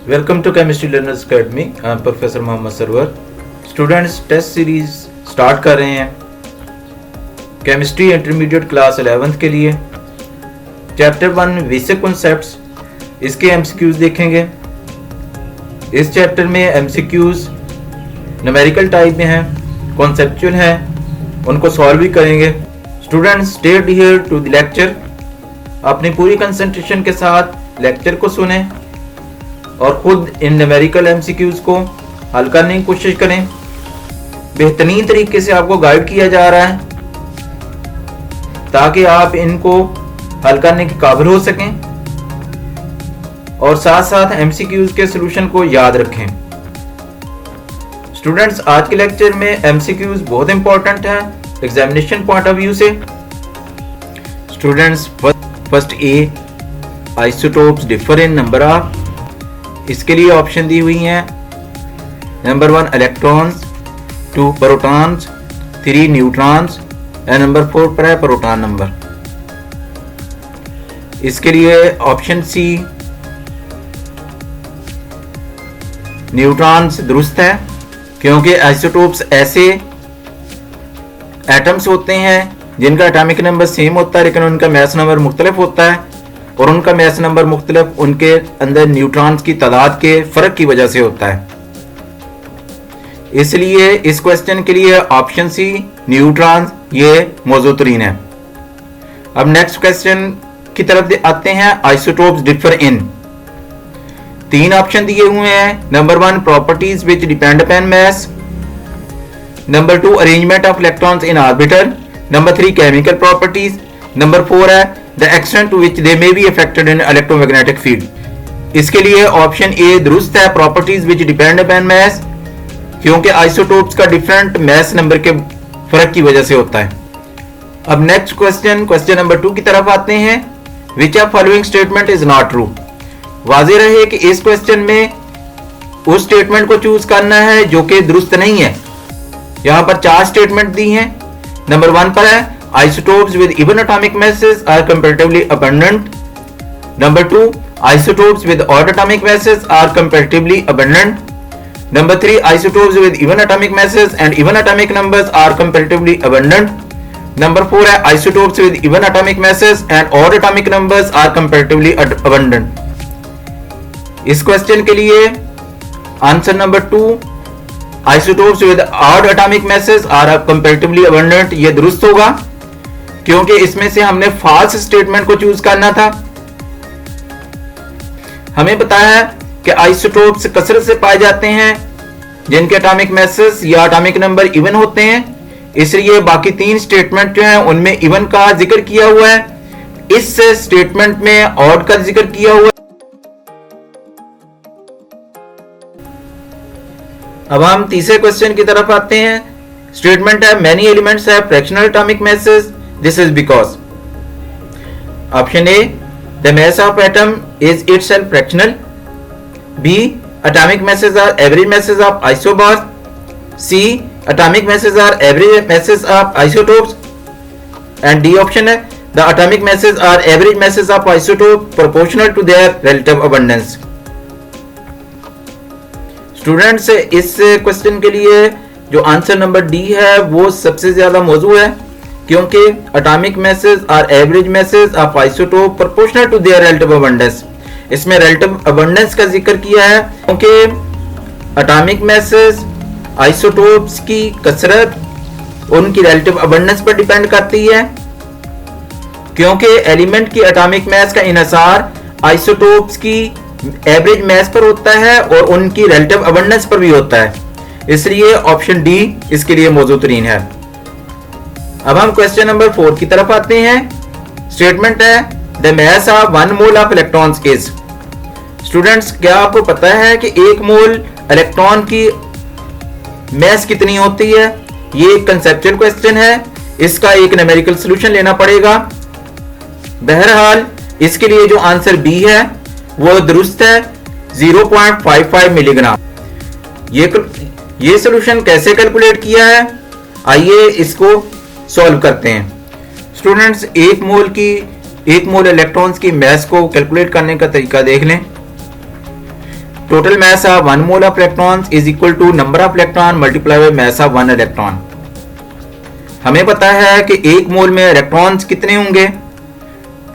Welcome to Chemistry Learners Academy. I am Professor Mohammad Sarwar. Students test series start कर रहे हैं chemistry intermediate class 11th के लिए. Chapter 1 basic concepts, इसके MCQs देखेंगे. इस चैप्टर में एमसीक्यूज न्यूमेरिकल टाइप में हैं, कॉन्सेप्चुअल हैं, उनको सॉल्व भी करेंगे. Students stayed here to the lecture. अपनी पूरी कंसंट्रेशन के साथ लेक्चर को सुने और खुद इन न्यूमेरिकल एमसीक्यूज को हल करने की कोशिश करें. बेहतरीन तरीके से आपको गाइड किया जा रहा है ताकि आप इनको हल करने के काबिल हो सकें और साथ साथ एमसीक्यूज के सलूशन को याद रखें. स्टूडेंट्स आज के लेक्चर में एमसीक्यूज बहुत इंपॉर्टेंट है एग्जामिनेशन पॉइंट ऑफ व्यू से. Students first A, isotopes differ in number of. इसके लिए ऑप्शन दी हुई हैं. Number 1 electrons, 2 protons, 3 neutrons and number 4 पर है प्रोटॉन नंबर. इसके लिए ऑप्शन सी न्यूट्रॉन्स दुरुस्त है क्योंकि आइसोटोप्स ऐसे एटम्स होते हैं जिनका एटॉमिक नंबर सेम होता है लेकिन उनका मास नंबर मुख्तलिफ होता है और उनका मास नंबर मुख्तलिफ उनके अंदर न्यूट्रॉन्स की तादाद के फर्क की वजह से होता है. इसलिए इस क्वेश्चन के लिए ऑप्शन सी न्यूट्रॉन्स ये मौजूद तरीन है. अब नेक्स्ट क्वेश्चन की तरफ आते हैं. Isotopes differ in. 3 ऑप्शन दिए हुए हैं. Number 1 properties which depend upon mass. Number 2 arrangement of electrons in orbiter. Number 3 chemical properties. Number 4 है the extent to which they may be affected in electromagnetic field. इसके लिए option A दुरुस्त है, properties विच depend upon mass, क्योंकि isotopes का different mass number के फर्क की वजह से होता है. अब नेक्स्ट क्वेश्चन नंबर 2 की तरफ आते हैं. Which of following statement is not true. वाज़ेह रहे कि इस क्वेश्चन में उस स्टेटमेंट को चूज करना है जो कि दुरुस्त नहीं है. यहां पर 4 स्टेटमेंट दी हैं. नंबर 1 पर है isotopes with even atomic masses are comparatively abundant. Number 2 isotopes with odd atomic masses are comparatively abundant. Number 3 isotopes with even atomic masses and even atomic numbers are comparatively abundant. Number 4 है isotopes with even atomic masses and odd atomic numbers are comparatively abundant. इस question के लिए answer number 2 isotopes with odd atomic masses are comparatively abundant ये दुरुस्त होगा क्योंकि इसमें से हमने फॉल्स स्टेटमेंट को चूज करना था. हमें पता है कि आइसोटोप्स कसरत से पाए जाते हैं जिनके एटॉमिक मैसेस या एटॉमिक नंबर इवन होते हैं, इसलिए बाकी 3 स्टेटमेंट जो हैं उनमें इवन का जिक्र किया हुआ है. इस स्टेटमेंट में ऑड का जिक्र किया हुआ है. अब हम तीसरे क्वेश्चन की तरफ आते हैं. स्टेटमेंट है many elements have fractional atomic masses. This is because option A the mass of atom is itself fractional. B atomic masses are average masses of isobars. C atomic masses are average masses of isotopes. And D option है the atomic masses are average masses of isotopes proportional to their relative abundance. Students इस question के लिए जो answer number D है वो सबसे ज्यादा मौजू है क्योंकि एटॉमिक मैसेज और average masses of isotope proportional to their relative abundance. इसमें रिलेटिव अबंडेंस का जिक्र किया है क्योंकि एटॉमिक मैसेज आइसोटोप्स की कसरत उनकी रिलेटिव अबंडेंस पर डिपेंड करती है क्योंकि एलिमेंट की एटॉमिक मास का इन्हिसार आइसोटोप्स की एवरेज मास पर होता है और उनकी रिलेटिव अबंडेंस पर भी होता है. इसलिए ऑप्शन डी इसके लिए मौजूद तरीन है. अब हम क्वेश्चन नंबर 4 की तरफ आते हैं. स्टेटमेंट है the mass of 1 mole of electrons is. Students क्या आपको पता है कि 1 मोल इलेक्ट्रॉन की मास कितनी होती है. ये एक कंसेप्चुअल क्वेश्चन है, इसका एक न्यूमेरिकल सॉल्यूशन लेना पड़ेगा. बहरहाल इसके लिए जो आंसर बी है वो दुरुस्त है 0.55 मिलीग्राम. ये सॉल्यूशन कैसे कैलकुलेट किया है आइए इसको सॉल्व करते हैं. स्टूडेंट्स 1 मोल इलेक्ट्रॉन्स की मास को कैलकुलेट करने का तरीका देख लें. total mass of one mole of electrons is equal to number of electron multiplied by mass of one electron. हमें पता है कि एक मोल में इलेक्ट्रॉन्स कितने होंगे,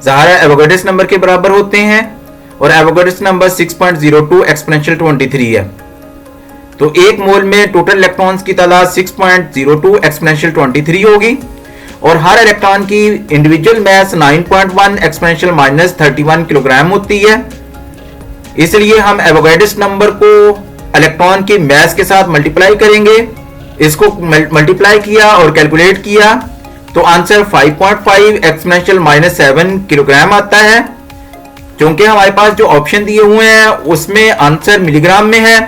ज़ाहिर है एवोगाड्रोस नंबर के बराबर होते हैं और एवोगाड्रोस नंबर 6.02 एक्सपोनेंशियल 23 है। तो एक मोल में टोटल इलेक्ट्रॉन्स की तादाद 6.02 एक्सपोनेंशियल 23 होगी और हर इलेक्ट्रॉन की इंडिविजुअल मास 9.1 एक्सपोनेंशियल -31 किलोग्राम होती है। इसलिए हम एवोगाड्रोस नंबर को इलेक्ट्रॉन की मास के साथ मल्टीप्लाई करेंगे। इसको मल्टीप्लाई किया और कैलकुलेट किया तो आंसर 5.5 एक्सपोनेंशियल -7 किलोग्राम आता है। क्योंकि हमारे पास जो ऑप्शन दिए हुए हैं उसमें आंसर मिलीग्राम में है,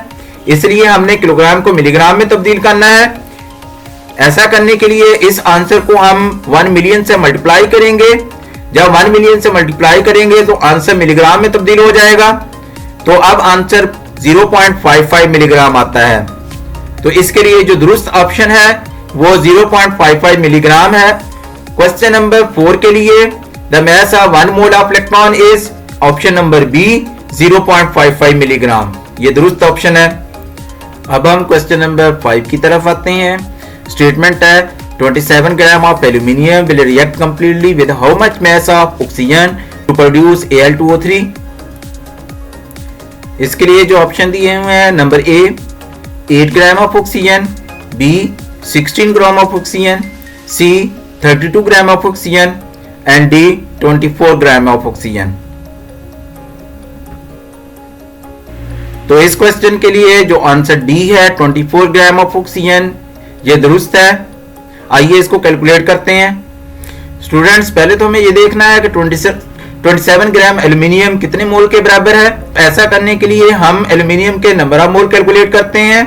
इसलिए हमने किलोग्राम को मिलीग्राम में तब्दील करना है। ऐसा करने के लिए इस आंसर को हम 1 मिलियन से मल्टीप्लाई करेंगे। जब 1 मिलियन से मल्टीप्लाई करेंगे तो आंसर मिलीग्राम में तब्दील हो जाएगा। तो अब आंसर 0.55 मिलीग्राम आता है। तो इसके लिए जो दुरुस्त ऑप्शन है वो 0.55 मिलीग्राम है। क्वेश्चन नंबर 4 के लिए the mass of one mole of electron is option number B 0.55 milligram, ये दुरुस्त ऑप्शन है। अब हम क्वेश्चन नंबर 5 की तरफ आते हैं। स्टेटमेंट है 27 gram of aluminium will react completely with how much mass of oxygen to produce Al2O3। इसके लिए जो ऑप्शन दिए हुए हैं, number A 8 gram of oxygen, B 16 gram of oxygen, C 32 gram of oxygen and D 24 gram of oxygen. तो इस question के लिए जो आंसर डी है 24 ग्राम ऑफ ऑक्सीजन, ये दुरुस्त है। आइए इसको कैलकुलेट करते हैं। स्टूडेंट्स, पहले तो हमें ये देखना है कि 27 ग्राम एल्यूमिनियम कितने मोल के बराबर है। ऐसा करने के लिए हम एल्यूमिनियम के नंबर ऑफ मोल कैलकुलेट करते हैं।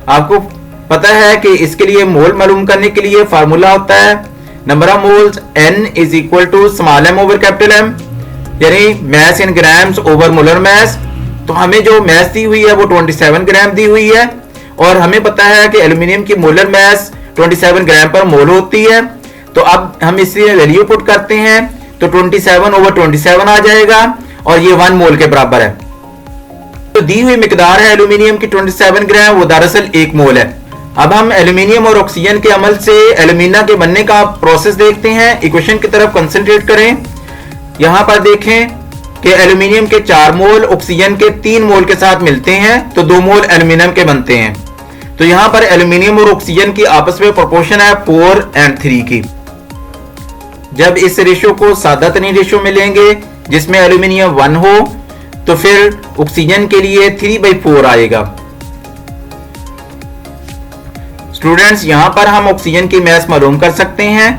आपको पता है कि इसके लिए मोल मालूम करने के लिए फार्मूला होता है number of moles N is equal to small m over capital M, यानी mass in grams over molar mass. तो हमें जो मास दी हुई है वो 27 ग्राम दी हुई है और हमें पता है कि एल्यूमिनियम की मोलर मास 27 ग्राम पर मोल होती है। तो अब हम इससे वैल्यू पुट करते हैं तो 27 ओवर 27 आ जाएगा और ये 1 मोल के बराबर है। तो दी हुई मिकदार है एल्यूमिनियम की 27 ग्राम, वो दरअसल 1 मोल है। अब हम एल्यूमिनियम और ऑक्सीजन के अमल से एल्यूमिना के बनने का प्रोसेस देखते हैं। इक्वेशन की तरफ कंसंट्रेट करें। यहां पर देखें कि एल्यूमिनियम के 4 मोल ऑक्सीजन के 3 मोल के साथ मिलते हैं तो 2 मोल एल्यूमिनियम के बनते हैं। तो यहां पर एल्यूमिनियम और ऑक्सीजन की आपस में प्रोपोर्शन है 4 और 3 की। जब इस रेशो को सादा तरीन रेशो में लेंगे जिसमें एल्यूमिनियम 1 हो तो फिर ऑक्सीजन के लिए 3/4 आएगा। स्टूडेंट्स, यहां पर हम ऑक्सीजन की मास मालूम कर सकते हैं।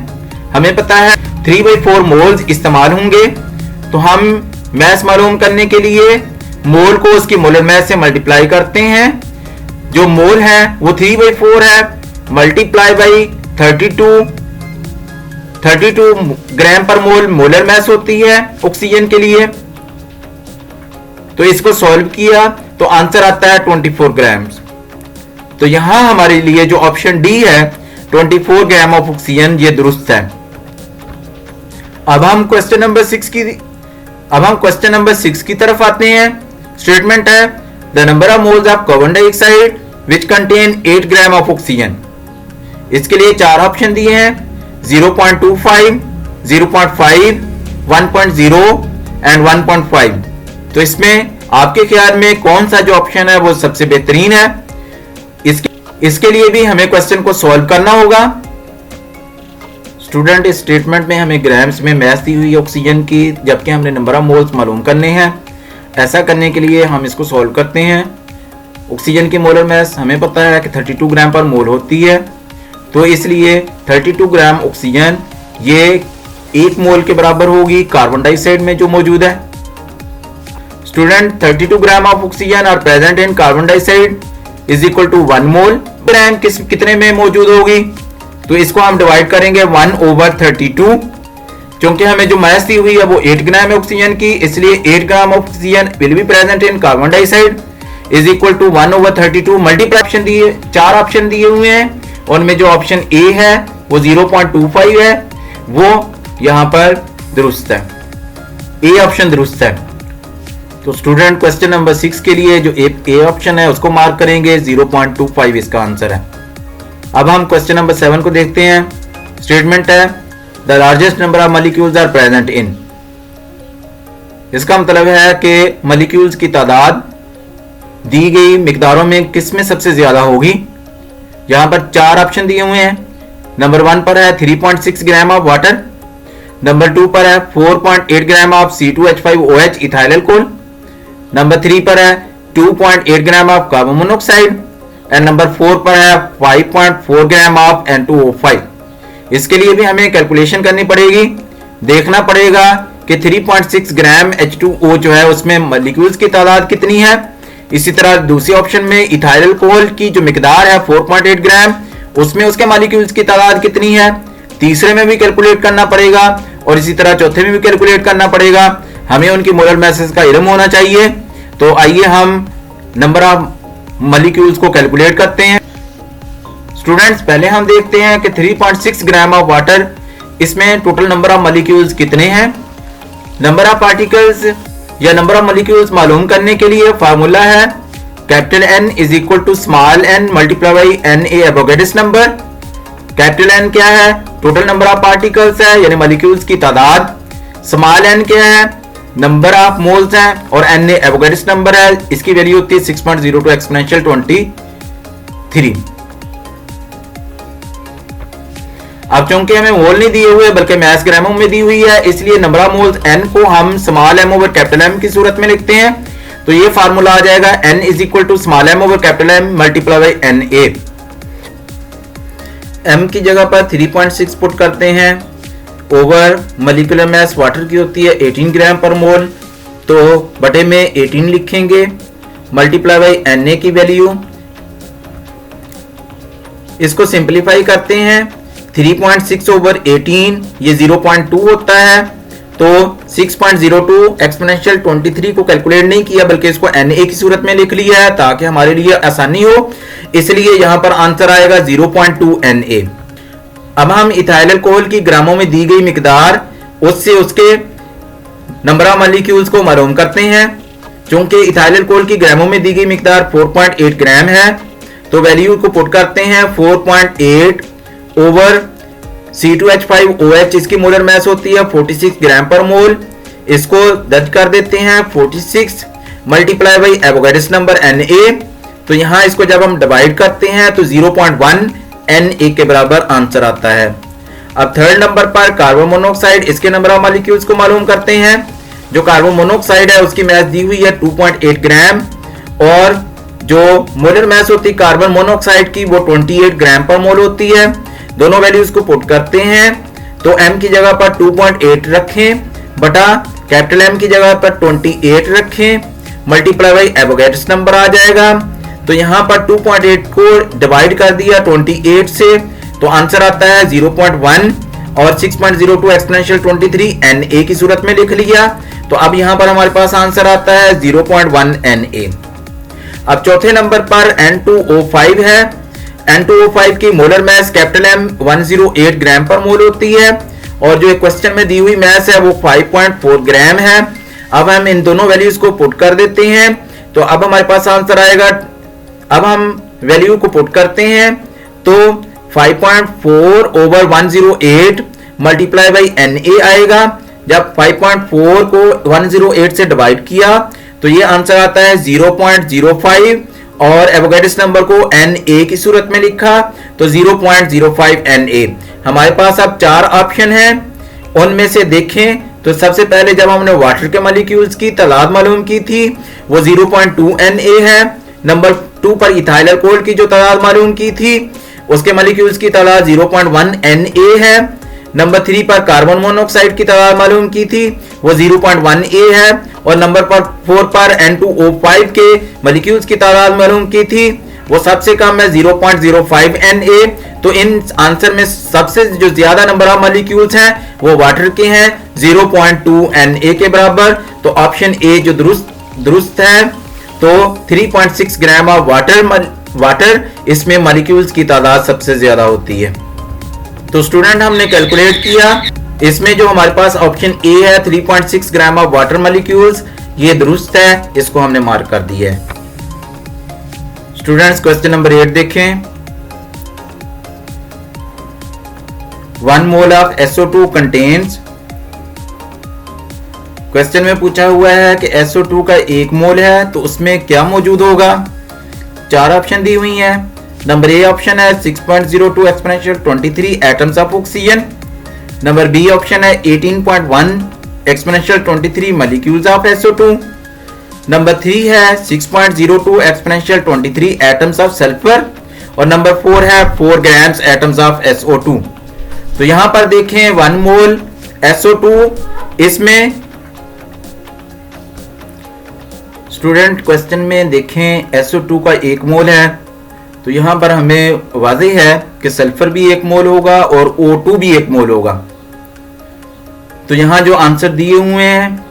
हमें पता है 3/4 मोल्स इस्तेमाल होंगे। तो हम मास मालूम करने के लिए मोल को उसकी मोलर मास से मल्टीप्लाई करते हैं। जो मोल है वो 3/4 है, मल्टीप्लाई बाई 32 ग्राम पर मोल मोलर मास होती है ऑक्सीजन के लिए। तो इसको सॉल्व किया तो आंसर आता है 24 ग्राम। तो यहां हमारे लिए जो ऑप्शन डी है 24 ग्राम ऑफ ऑक्सीजन, ये दुरुस्त है। अब हम क्वेश्चन नंबर 6 की तरफ आते हैं। स्टेटमेंट है the number of moles of carbon dioxide which contain 8 gram of oxygen. इसके लिए 4 ऑप्शन दिए हैं 0.25, 0.5, 1.0 एंड 1.5। तो इसमें आपके ख्याल में कौन सा जो ऑप्शन है वो सबसे बेहतरीन है? इसके लिए भी हमें क्वेश्चन को सॉल्व करना होगा। स्टूडेंट, इस स्टेटमेंट में हमें ग्राम्स में मास दी हुई ऑक्सीजन की, जबकि हमने नंबर ऑफ मोल्स मालूम करने हैं। ऐसा करने के लिए हम इसको सॉल्व करते हैं। ऑक्सीजन की मोलर मास हमें पता है कि 32 ग्राम पर मोल होती है। तो इसलिए 32 ग्राम ऑक्सीजन ये 1 मोल के बराबर होगी कार्बन डाइऑक्साइड में जो मौजूद है। Student, 32 gram of oxygen are present in carbon dioxide is equal to 1 mole. Gram कितने में मौजूद होगी? तो इसको हम डिवाइड करेंगे 1/32। क्योंकि हमें जो मास दी हुई है वो 8 ग्राम है ऑक्सीजन की, इसलिए 8 gram of oxygen will be present in carbon dioxide is equal to 1/32। Multiple option दिए, 4 ऑप्शन दिए हुए हैं। उनमें जो ऑप्शन ए है वो 0.25 है, वो यहां पर दुरुस्त है। ए ऑप्शन दुरुस्त है। तो तो स्टूडेंट क्वेश्चन नंबर 6 के लिए जो ए ऑप्शन है उसको मार्क करेंगे, 0.25 इसका आंसर है। अब हम क्वेश्चन नंबर 7 को देखते हैं। स्टेटमेंट है the largest number of molecules are present in. इसका मतलब है कि मॉलिक्यूल्स की तादाद दी गई मिकदारों में किस में सबसे ज्यादा होगी। यहां पर 4 ऑप्शन दिए हुए हैं। नंबर 1 पर है 3.6 ग्राम ऑफ वाटर, नंबर 2 पर है 4.8 gram of C2H5OH ethyl alcohol, number 3 पर है 2.8 gram of carbon monoxide and number 4 पर है 5.4 ग्राम ऑफ N2O5। इसके लिए भी हमें कैलकुलेशन करनी पड़ेगी, देखना पड़ेगा कि 3.6 ग्राम H2O जो है उसमें मॉलिक्यूल्स की तादाद कितनी है। इसी तरह दूसरे ऑप्शन में इथाइल अल्कोहल की जो मिकदार है 4.8 ग्राम, उसमें उसके मॉलिक्यूल्स की तादाद कितनी है। तीसरे में भी कैलकुलेट करना पड़ेगा और इसी तरह चौथे में भी कैलकुलेट करना पड़ेगा। हमें उनकी मोलर मासेस का इल्म होना चाहिए। तो आइए हम नंबर ऑफ मॉलिक्यूल्स को कैलकुलेट करते हैं। स्टूडेंट्स पहले हम देखते हैं कि 3.6 ग्राम ऑफ वाटर, इसमें टोटल नंबर ऑफ मॉलिक्यूल्स कितने हैं। नंबर ऑफ पार्टिकल्स या नंबर ऑफ मॉलिक्यूल्स मालूम करने के लिए फार्मूला है capital N is equal to small n multiply by Na Avogadro's number. Capital N क्या है, टोटल नंबर ऑफ पार्टिकल्स है यानी मॉलिक्यूल्स की तादाद। स्मॉल n क्या है, नंबर ऑफ मोल्स है और Na एवोगाड्रोस नंबर है, इसकी वैल्यू होती है 6.02 एक्सपोनेंशियल 23। अब चूंकि हमें मोल नहीं दिए हुए बल्कि मास ग्रामों में दी हुई है, इसलिए नंबर ऑफ मोल्स n को हम small m over capital M की सूरत में लिखते हैं। तो ये फार्मूला आ जाएगा n is equal to small m over capital M multiply by Na। m की जगह पर 3.6 पुट करते हैं ओवर मॉलिक्यूलर मास वाटर की होती है 18 ग्राम पर मोल, तो बटे में 18 लिखेंगे मल्टीप्लाई बाई Na की वैल्यू। इसको सिंपलीफाई करते हैं, 3.6 ओवर 18 ये 0.2 होता है, तो 6.02 एक्सपोनेंशियल 23 को कैलकुलेट नहीं किया बल्कि इसको Na की सूरत में लिख लिया है ताकि हमारे लिए आसानी हो, इसलिए यहां पर आंसर आएगा 0.2 Na। अब हम इथाइल अल्कोहल की ग्रामों में दी गई मिकदार उससे उसके नंबर ऑफ मॉलिक्यूल्स को मालूम करते हैं। चूंकि इथाइल अल्कोहल की ग्रामों में दी गई मिकदार 4.8 ग्राम है, तो वैल्यू को पुट करते हैं 4.8 ओवर C2H5OH, इसकी मोलर मास होती है 46 ग्राम पर मोल। इसको दर्ज कर देते हैं 46 multiply by Avogadro's number Na। तो यहां इसको जब हम डिवाइड करते हैं तो 0.1 Na के बराबर आंसर आता है। अब थर्ड नंबर पर कार्बन मोनोऑक्साइड, इसके नंबर ऑफ मॉलिक्यूल्स को मालूम करते हैं। जो कार्बन मोनोऑक्साइड है उसकी मास दी हुई है 2.8 ग्राम और जो मोलर मास होती है कार्बन मोनोऑक्साइड की वो 28 ग्राम पर मोल होती है। दोनों वैल्यूज को पुट करते हैं तो m की जगह पर 2.8 रखें बटा कैपिटल M की जगह पर 28 रखें मल्टीप्लाई बाई एवोगाड्रोस नंबर आ जाएगा। तो यहां पर 2.8 को डिवाइड कर दिया 28 से, तो आंसर आता है 0.1 और 6.02 एक्सपोनेंशियल 23 Na की सूरत में लिख लिया। तो अब यहां पर हमारे पास आंसर आता है 0.1 Na। अब चौथे नंबर पर N2O5 है। N2O5 की मोलर मास कैपिटल M 108 ग्राम पर मोल होती है और जो क्वेश्चन में दी हुई मास है वो 5.4 ग्राम है। अब हम इन दोनों वैल्यूज को पुट कर देते हैं, तो अब हमारे पास आंसर आएगा। अब हम वैल्यू को पुट करते हैं तो 5.4 ओवर 108 मल्टीप्लाई बाई Na आएगा। जब 5.4 को 108 से डिवाइड किया तो ये आंसर आता है 0.05 और एवोगाड्रोस नंबर को Na की सूरत में लिखा तो 0.05 Na। हमारे पास अब 4 ऑप्शन हैं, उनमें से देखें तो सबसे पहले जब हमने वाटर के मॉलिक्यूल्स की तादाद मालूम की थी वो 0.2 Na है। नंबर 2 पर इथाइल अल्कोहल की जो तादाद मालूम की थी उसके मॉलिक्यूल्स की तादाद 0.1 Na है। नंबर 3 पर कार्बन मोनोऑक्साइड की तादाद मालूम की थी वो 0.1 A है और नंबर 4 पर N2O5 के मॉलिक्यूल्स की तादाद मालूम की थी वो सबसे कम है 0.05 Na। तो इन आंसर में सबसे जो ज्यादा नंबर ऑफ मॉलिक्यूल्स हैं वो वाटर के हैं 0.2 Na के बराबर। तो ऑप्शन ए जो दुरुस्त है। तो 3.6 ग्राम ऑफ वाटर इसमें मॉलिक्यूल्स की तादाद सबसे ज्यादा होती है। तो स्टूडेंट हमने कैलकुलेट किया, इसमें जो हमारे पास ऑप्शन ए है 3.6 ग्राम ऑफ वाटर मॉलिक्यूल्स, ये दुरुस्त है, इसको हमने मार्क कर दिया है। स्टूडेंट्स क्वेश्चन नंबर 8 देखें। 1 mole of SO2 contains, question में पूछा हुआ है कि SO2 का 1 मोल है तो उसमें क्या मौजूद होगा। 4 ऑप्शन दी हुई हैं। नंबर ए ऑप्शन है 6.02 exponential 23 atoms of oxygen. Number B option है 18.1 exponential 23 molecules of SO2। Number 3 है 6.02 एक्सपोनेंशियल 23 एटम्स ऑफ सल्फर। और नंबर 4 है 4 ग्राम्स एटम्स ऑफ SO2। तो यहां पर देखें 1 मोल SO2, इसमें स्टूडेंट क्वेश्चन में देखें SO2 का 1 मोल है, तो यहां पर हमें वाज़ेह है कि सल्फर भी 1 मोल होगा और O2 भी 1 मोल होगा। तो यहां जो आंसर दिए हुए हैं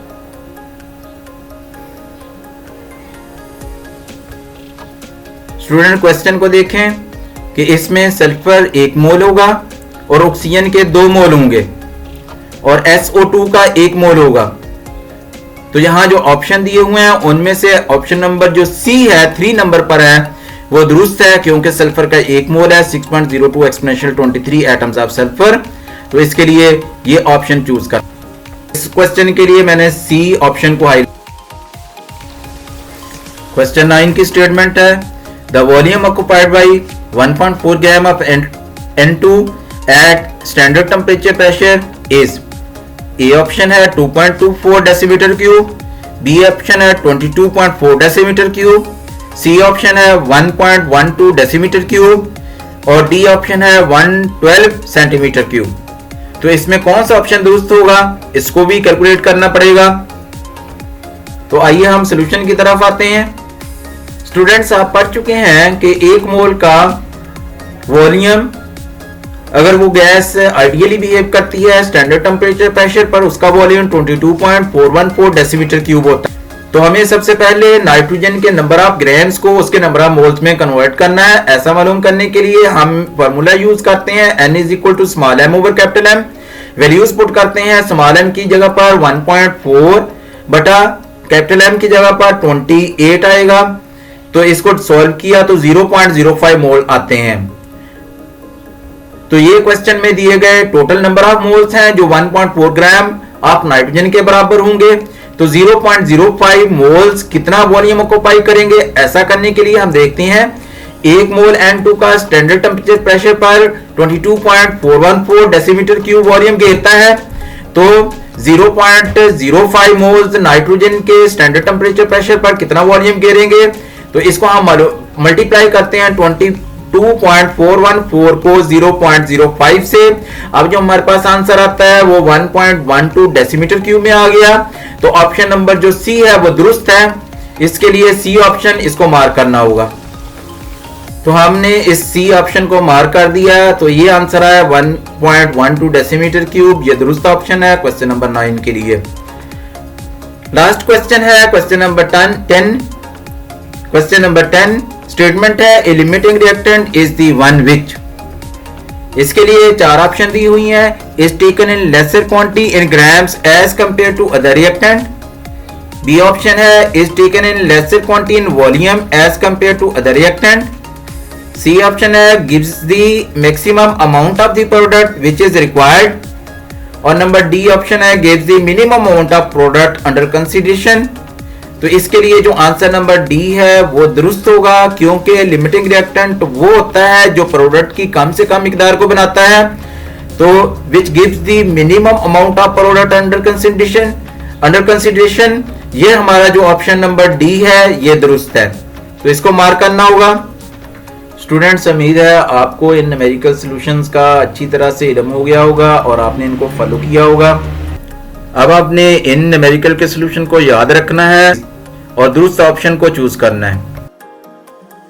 स्टूडेंट क्वेश्चन को देखें कि इसमें सल्फर 1 मोल होगा और ऑक्सीजन के 2 मोल होंगे और SO2 का 1 मोल होगा। तो यहां जो ऑप्शन दिए हुए हैं उनमें से ऑप्शन नंबर जो सी है 3 नंबर पर है वो दुरुस्त है, क्योंकि सल्फर का 1 मोल है 6.02 एक्सपोनेंशियल 23 एटम्स ऑफ सल्फर। तो इसके लिए ये ऑप्शन चूज कर। इस क्वेश्चन के लिए मैंने सी ऑप्शन को हाईलाइट। क्वेश्चन 9 की स्टेटमेंट है the volume occupied by 1.4 gram of N2 at standard temperature pressure is. A option है 2.24 डेसीमीटर क्यूब, बी ऑप्शन है 22.4 डेसीमीटर क्यूब, सी ऑप्शन है 1.12 डेसीमीटर क्यूब और डी ऑप्शन है 112 सेंटीमीटर क्यूब। तो इसमें कौन सा ऑप्शन दुरुस्त होगा, इसको भी कैलकुलेट करना पड़ेगा। तो आइए हम सॉल्यूशन की तरफ आते हैं। स्टूडेंट्स आप पढ़ चुके हैं कि 1 मोल का वॉल्यूम, अगर वो गैस आइडियली बिहेव करती है स्टैंडर्ड टेम्परेचर प्रेशर पर, उसका वॉल्यूम 22.414 डेसीमीटर क्यूब होता है। तो हमें सबसे पहले नाइट्रोजन के नंबर ऑफ ग्राम्स को उसके नंबर ऑफ मोल्स में कन्वर्ट करना है। ऐसा मालूम करने के लिए हम फार्मूला यूज करते हैं n is equal to small m over capital M। Values put करते हैं, स्मॉल m की जगह पर 1.4 बटा कैपिटल M की जगह पर 28 आएगा। तो इसको सॉल्व किया तो 0.05 मोल आते हैं। तो ये क्वेश्चन में दिए गए टोटल नंबर ऑफ मोल्स हैं जो 1.4 ग्राम ऑफ नाइट्रोजन के बराबर होंगे। तो 0.05 मोल्स कितना वॉल्यूम ऑक्युपाई करेंगे, ऐसा करने के लिए हम देखते हैं 1 मोल N2 का स्टैंडर्ड टेम्परेचर प्रेशर पर 22.414 डेसीमीटर क्यूब वॉल्यूम घेरता है। तो 0.05 मोल्स नाइट्रोजन के स्टैंडर्ड टेम्परेचर प्रेशर पर कितना वॉल्यूम घेरेंगे, तो इसको हम मल्टीप्लाई करते हैं 22.414 को 0.05 से। अब जो हमारे पास आंसर आता है वो 1.12 डेसीमीटर क्यूब में आ गया। तो ऑप्शन नंबर जो सी है वो दुरुस्त है। इसके लिए सी ऑप्शन इसको मार्क करना होगा। तो हमने इस सी ऑप्शन को मार्क कर दिया, तो ये आंसर आया 1.12 डेसीमीटर क्यूब। ये दुरुस्त ऑप्शन है क्वेश्चन नंबर 9 के लिए। लास्ट क्वेश्चन है question number 10। Question number 10 statement है a limiting reactant is the one which. इसके लिए 4 ऑप्शन दी हुई हैं। Is taken in lesser quantity in grams as compare to other reactant. B option है is taken in lesser quantity in volume as compare to other reactant. C option है gives the maximum amount of the product which is required. और number D option है gives the minimum amount of product under consideration. तो इसके लिए जो answer number D है वो दुरुस्त होगा, क्योंकि लिमिटिंग रिएक्टेंट वो होता है जो प्रोडक्ट की कम से कम मिकदार को बनाता है। तो which gives the minimum amount of product under consideration, ये हमारा जो ऑप्शन नंबर डी है ये दुरुस्त है। तो इसको मार्क करना होगा। स्टूडेंट्स उम्मीद है आपको इन न्यूमेरिकल सॉल्यूशंस का अच्छी तरह से इल्म हो गया होगा और आपने इनको फॉलो किया होगा। अब आपने इन न्यूमेरिकल के सॉल्यूशन को याद रखना है और दुरुस्त ऑप्शन को चूज करना है।